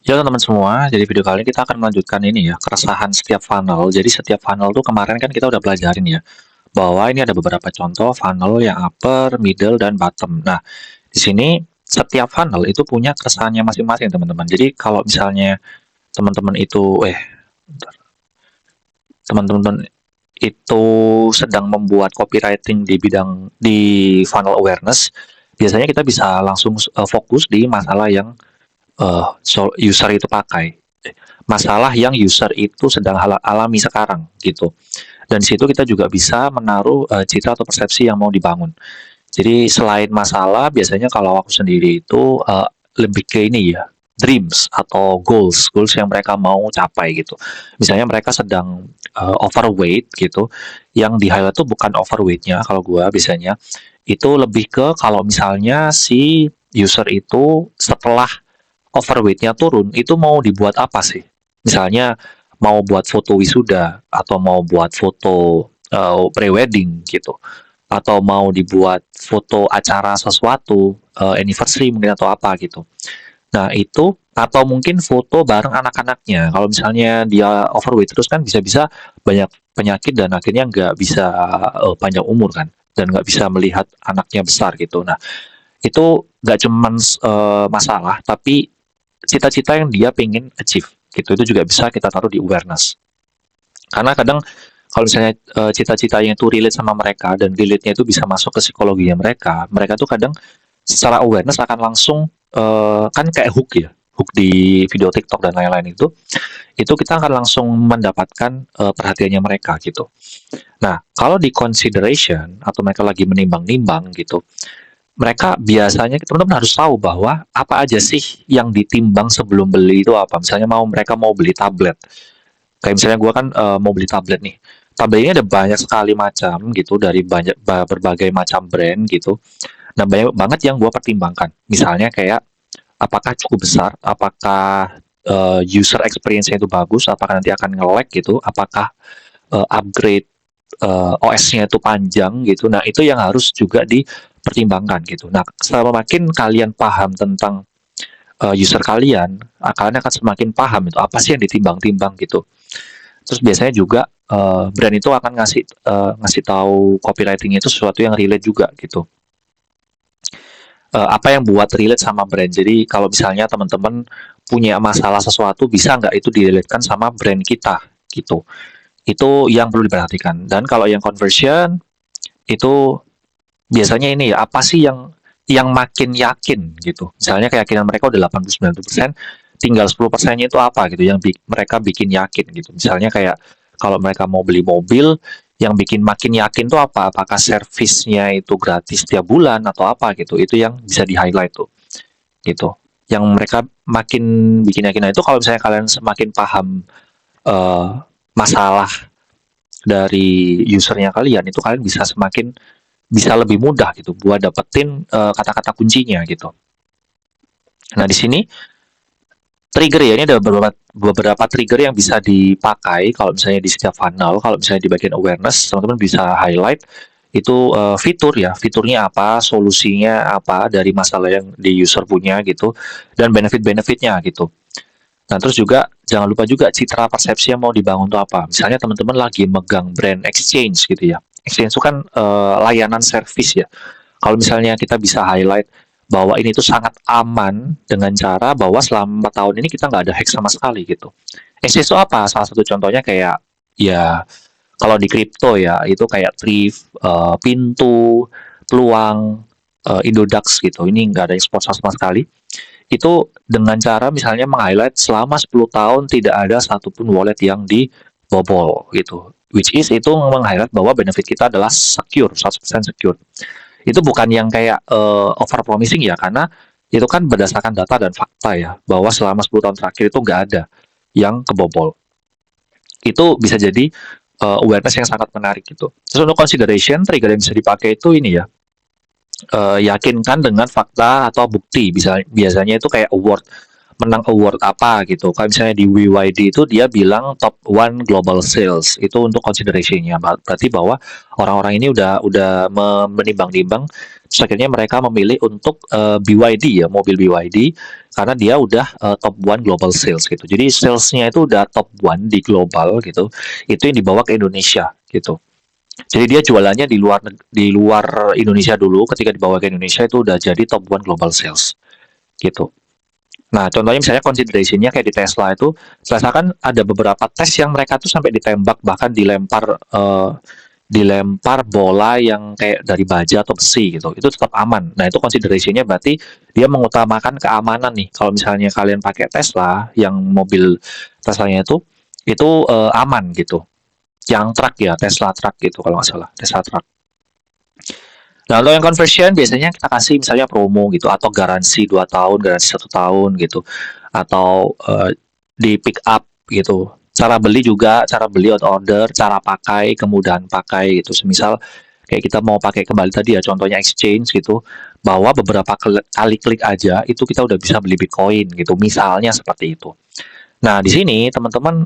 Ya teman-teman semua, jadi video kali ini kita akan melanjutkan ini ya, keresahan setiap funnel. Jadi setiap funnel tuh kemarin kan kita udah pelajarin ya, bahwa ini ada beberapa contoh funnel yang upper, middle, dan bottom. Nah, di sini setiap funnel itu punya keresahannya masing-masing teman-teman. Jadi kalau misalnya teman-teman itu, teman-teman itu sedang membuat copywriting di bidang di funnel awareness, biasanya kita bisa langsung fokus di masalah yang user itu pakai, masalah yang user itu sedang alami sekarang gitu. Dan di situ kita juga bisa menaruh citra atau persepsi yang mau dibangun. Jadi selain masalah, biasanya kalau aku sendiri itu lebih ke ini ya, dreams atau goals, goals yang mereka mau capai gitu. Misalnya mereka sedang overweight gitu, yang di highlight tuh bukan overweightnya kalau gua biasanya, itu lebih ke kalau misalnya si user itu setelah overweightnya turun, itu mau dibuat apa sih? Misalnya mau buat foto wisuda atau mau buat foto pre-wedding gitu, atau mau dibuat foto acara sesuatu, anniversary mungkin atau apa gitu. Nah itu atau mungkin foto bareng anak-anaknya. Kalau misalnya dia overweight terus kan bisa-bisa banyak penyakit dan akhirnya nggak bisa panjang umur kan, dan nggak bisa melihat anaknya besar gitu. Nah itu nggak cuman masalah, tapi cita-cita yang dia pengen achieve gitu. Itu juga bisa kita taruh di awareness. Karena kadang kalau misalnya cita-citanya itu relate sama mereka dan relate-nya itu bisa masuk ke psikologinya mereka, mereka tuh kadang secara awareness akan langsung kan kayak hook ya, hook di video TikTok dan lain-lain itu kita akan langsung mendapatkan perhatiannya mereka gitu. Nah, kalau di consideration atau mereka lagi menimbang-nimbang gitu, mereka biasanya teman-teman harus tahu bahwa apa aja sih yang ditimbang sebelum beli itu apa. Misalnya mereka mau beli tablet. Kayak misalnya gue kan mau beli tablet nih. Tablet ini ada banyak sekali macam gitu dari berbagai macam brand gitu. Nah, banyak banget yang gue pertimbangkan. Misalnya kayak apakah cukup besar, apakah user experience-nya itu bagus, apakah nanti akan nge-lag gitu, apakah upgrade OS-nya itu panjang gitu. Nah, itu yang harus juga dipertimbangkan gitu. Nah, semakin kalian paham tentang user kalian, kalian akan semakin paham itu apa sih yang ditimbang-timbang gitu. Terus biasanya juga brand itu akan ngasih tahu copywriting itu sesuatu yang relate juga gitu. Apa yang buat relate sama brand. Jadi kalau misalnya teman-teman punya masalah sesuatu, bisa nggak itu direlatekan sama brand kita gitu. Itu yang perlu diperhatikan. Dan kalau yang conversion itu biasanya ini ya, apa sih yang makin yakin gitu. Misalnya keyakinan mereka udah 80-90%, tinggal 10%-nya itu apa gitu yang mereka bikin yakin gitu. Misalnya kayak kalau mereka mau beli mobil, yang bikin makin yakin tuh apa? Apakah servisnya itu gratis tiap bulan atau apa gitu. Itu yang bisa di-highlight tuh gitu. Yang mereka makin bikin yakin. Nah, itu kalau misalnya kalian semakin paham uh, masalah dari usernya kalian, itu kalian bisa semakin bisa lebih mudah gitu buat dapetin kata-kata kuncinya gitu. Nah, di sini trigger ya, ini ada beberapa trigger yang bisa dipakai kalau misalnya di setiap funnel. Kalau misalnya di bagian awareness, teman-teman bisa highlight itu fitur ya, fiturnya apa, solusinya apa dari masalah yang di user punya gitu, dan benefit-benefitnya gitu. Nah, terus juga jangan lupa juga citra persepsi yang mau dibangun itu apa. Misalnya teman-teman lagi megang brand exchange gitu ya. Exchange itu kan layanan service ya. Kalau misalnya kita bisa highlight bahwa ini tuh sangat aman dengan cara bahwa selama 4 tahun ini kita nggak ada hack sama sekali gitu. Exchange itu apa? Salah satu contohnya kayak ya kalau di kripto ya itu kayak thrift, pintu, peluang, Indodax gitu. Ini nggak ada ekspor sama sekali. Itu dengan cara misalnya meng-highlight selama 10 tahun tidak ada satupun wallet yang dibobol gitu. Which is itu meng-highlight bahwa benefit kita adalah secure, 100% secure. Itu bukan yang kayak over promising ya, karena itu kan berdasarkan data dan fakta ya, bahwa selama 10 tahun terakhir itu nggak ada yang kebobol. Itu bisa jadi awareness yang sangat menarik gitu. Terus untuk consideration, trigger yang bisa dipakai itu ini ya, yakinkan dengan fakta atau bukti. Biasanya itu kayak award. menang award apa gitu. Kalau misalnya di WYD itu dia bilang top one global sales itu untuk consideration-nya. Berarti bahwa orang-orang ini udah menimbang-nimbang, terus akhirnya mereka memilih untuk BYD ya, mobil BYD karena dia udah top one global sales gitu. Jadi salesnya itu udah top one di global gitu. Itu yang dibawa ke Indonesia gitu. Jadi dia jualannya di luar Indonesia dulu, ketika dibawa ke Indonesia itu udah jadi top one global sales gitu. Nah, contohnya misalnya consideration-nya kayak di Tesla itu, Tesla kan ada beberapa tes yang mereka tuh sampai ditembak, bahkan dilempar bola yang kayak dari baja atau besi gitu. Itu tetap aman. Nah, itu consideration-nya berarti dia mengutamakan keamanan nih. Kalau misalnya kalian pakai Tesla, yang mobil Tesla-nya itu aman gitu. Yang truck ya, Tesla truck gitu kalau nggak salah, Tesla truck. Nah, kalau yang conversion biasanya kita kasih misalnya promo gitu atau garansi 2 tahun, garansi 1 tahun gitu. Atau di pick up gitu. Cara beli on order, cara pakai, kemudahan pakai gitu. Semisal kayak kita mau pakai kembali tadi ya, contohnya exchange gitu, bahwa beberapa kali klik aja itu kita udah bisa beli Bitcoin gitu. Misalnya seperti itu. Nah, di sini teman-teman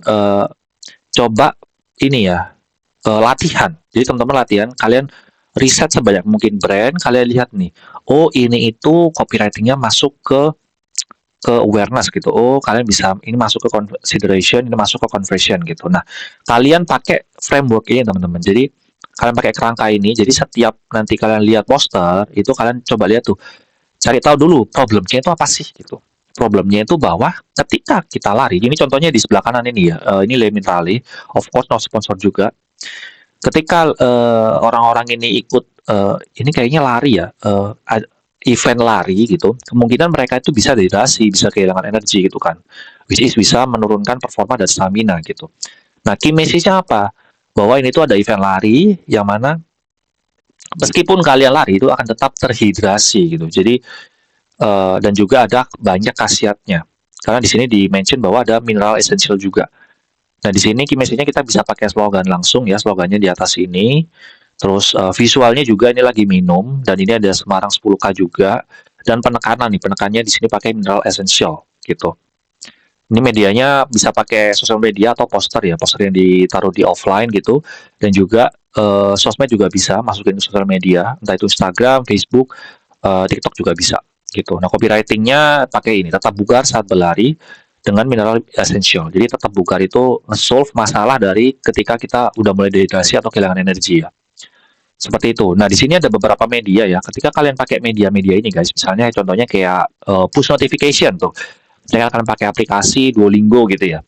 coba ini ya, latihan. Jadi teman-teman latihan, kalian riset sebanyak mungkin brand, kalian lihat nih, oh ini itu copywritingnya masuk ke awareness gitu. Oh, kalian bisa ini masuk ke consideration, ini masuk ke conversion gitu. Nah, kalian pakai framework ini teman-teman. Jadi kalian pakai kerangka ini. Jadi setiap nanti kalian lihat poster, itu kalian coba lihat tuh, cari tahu dulu problemnya itu apa sih gitu. Problemnya itu bahwa ketika kita lari, ini contohnya di sebelah kanan ini ya, ini Lemin Rally, of course no sponsor juga. Ketika orang-orang ini ikut ini kayaknya lari ya, event lari gitu, kemungkinan mereka itu bisa dehidrasi, bisa kehilangan energi gitu kan, which is bisa menurunkan performa dan stamina gitu. Nah, key message-nya apa? Bahwa ini tuh ada event lari yang mana meskipun kalian lari itu akan tetap terhidrasi gitu. Jadi dan juga ada banyak khasiatnya. Karena di sini di-mention bahwa ada mineral essential juga. Nah, di sini key message-nya kita bisa pakai slogan langsung ya, slogannya di atas ini. Terus visualnya juga ini lagi minum dan ini ada Semarang 10K juga dan penekanan nih, penekannya di sini pakai mineral essential gitu. Ini medianya bisa pakai sosial media atau poster ya, poster yang ditaruh di offline gitu dan juga sosmed juga bisa masukin ke sosial media, entah itu Instagram, Facebook, TikTok juga bisa gitu. Nah, copywritingnya pakai ini, tetap bugar saat berlari dengan mineral essential. Jadi tetap bugar itu nge-solve masalah dari ketika kita udah mulai dehidrasi atau kehilangan energi ya. Seperti itu. Nah, di sini ada beberapa media ya. Ketika kalian pakai media-media ini guys, misalnya contohnya kayak push notification tuh. Misalnya kalian pakai aplikasi Duolingo gitu ya.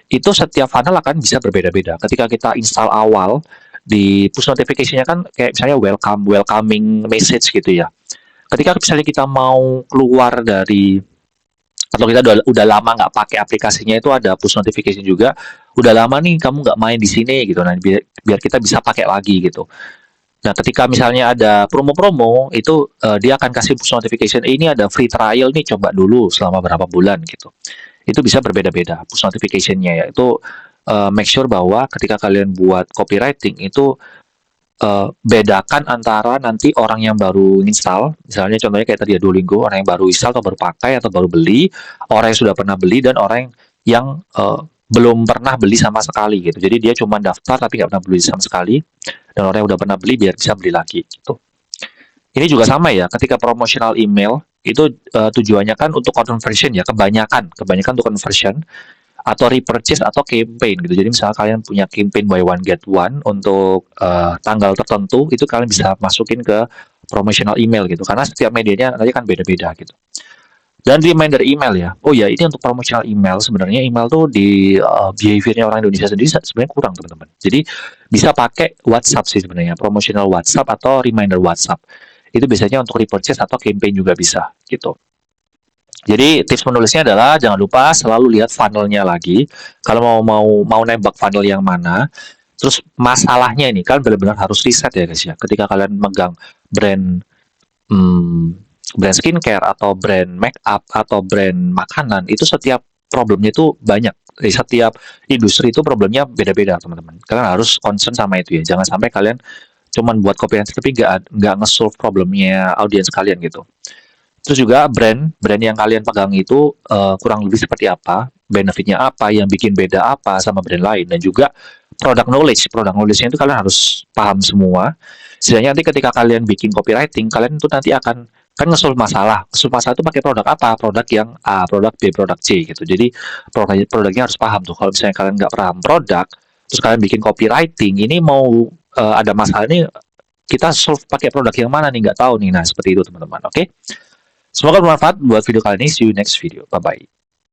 Itu setiap funnel akan bisa berbeda-beda. Ketika kita install awal, di push notification-nya kan kayak misalnya welcoming message gitu ya. Ketika misalnya kita mau keluar dari atau kita udah lama nggak pakai aplikasinya itu ada push notification juga. Udah lama nih kamu nggak main di sini gitu. Nah, biar kita bisa pakai lagi gitu. Nah, ketika misalnya ada promo-promo, itu dia akan kasih push notification, ini ada free trial nih, coba dulu selama berapa bulan gitu. Itu bisa berbeda-beda push notification-nya ya. Itu make sure bahwa ketika kalian buat copywriting itu bedakan antara nanti orang yang baru install, misalnya contohnya kayak tadi ya Duolingo, orang yang baru install atau baru pakai atau baru beli, orang yang sudah pernah beli dan orang yang belum pernah beli sama sekali gitu. Jadi dia cuma daftar tapi nggak pernah beli sama sekali, dan orang yang udah pernah beli biar bisa beli lagi gitu. Ini juga sama ya, ketika promotional email itu tujuannya kan untuk conversion ya, kebanyakan untuk conversion atau repurchase atau campaign gitu. Jadi misalnya kalian punya campaign buy one get one untuk tanggal tertentu, itu kalian bisa masukin ke promotional email gitu. Karena setiap medianya nanti kan beda-beda gitu. Dan reminder email ya. Oh ya, ini untuk promotional email. Sebenarnya email tuh di behaviornya orang Indonesia sendiri sebenarnya kurang teman-teman. Jadi bisa pakai WhatsApp sih sebenarnya, promotional WhatsApp atau reminder WhatsApp. Itu biasanya untuk repurchase atau campaign juga bisa gitu. Jadi tips menulisnya adalah jangan lupa selalu lihat funnelnya lagi. Kalau mau nembak funnel yang mana, terus masalahnya ini kan benar-benar harus riset ya guys ya. Ketika kalian megang brand brand skincare atau brand make up atau brand makanan, itu setiap problemnya itu banyak. Setiap industri itu problemnya beda-beda teman-teman. Kalian harus concern sama itu ya. Jangan sampai kalian cuman buat copywriting tapi nggak nge-solve problemnya audiens kalian gitu. Terus juga brand yang kalian pegang itu kurang lebih seperti apa, benefitnya apa, yang bikin beda apa sama brand lain, dan juga product knowledge-nya itu kalian harus paham semua. Setidaknya nanti ketika kalian bikin copywriting, kalian itu nanti akan kan nge-solve masalah itu pakai produk apa, produk yang A, produk B, produk C gitu. Jadi produknya harus paham tuh. Kalau misalnya kalian nggak paham produk, terus kalian bikin copywriting, ini mau ada masalah ini kita solve pakai produk yang mana nih, nggak tahu nih. Nah, seperti itu teman-teman. Oke. Semoga bermanfaat buat video kali ini. See you next video. Bye bye.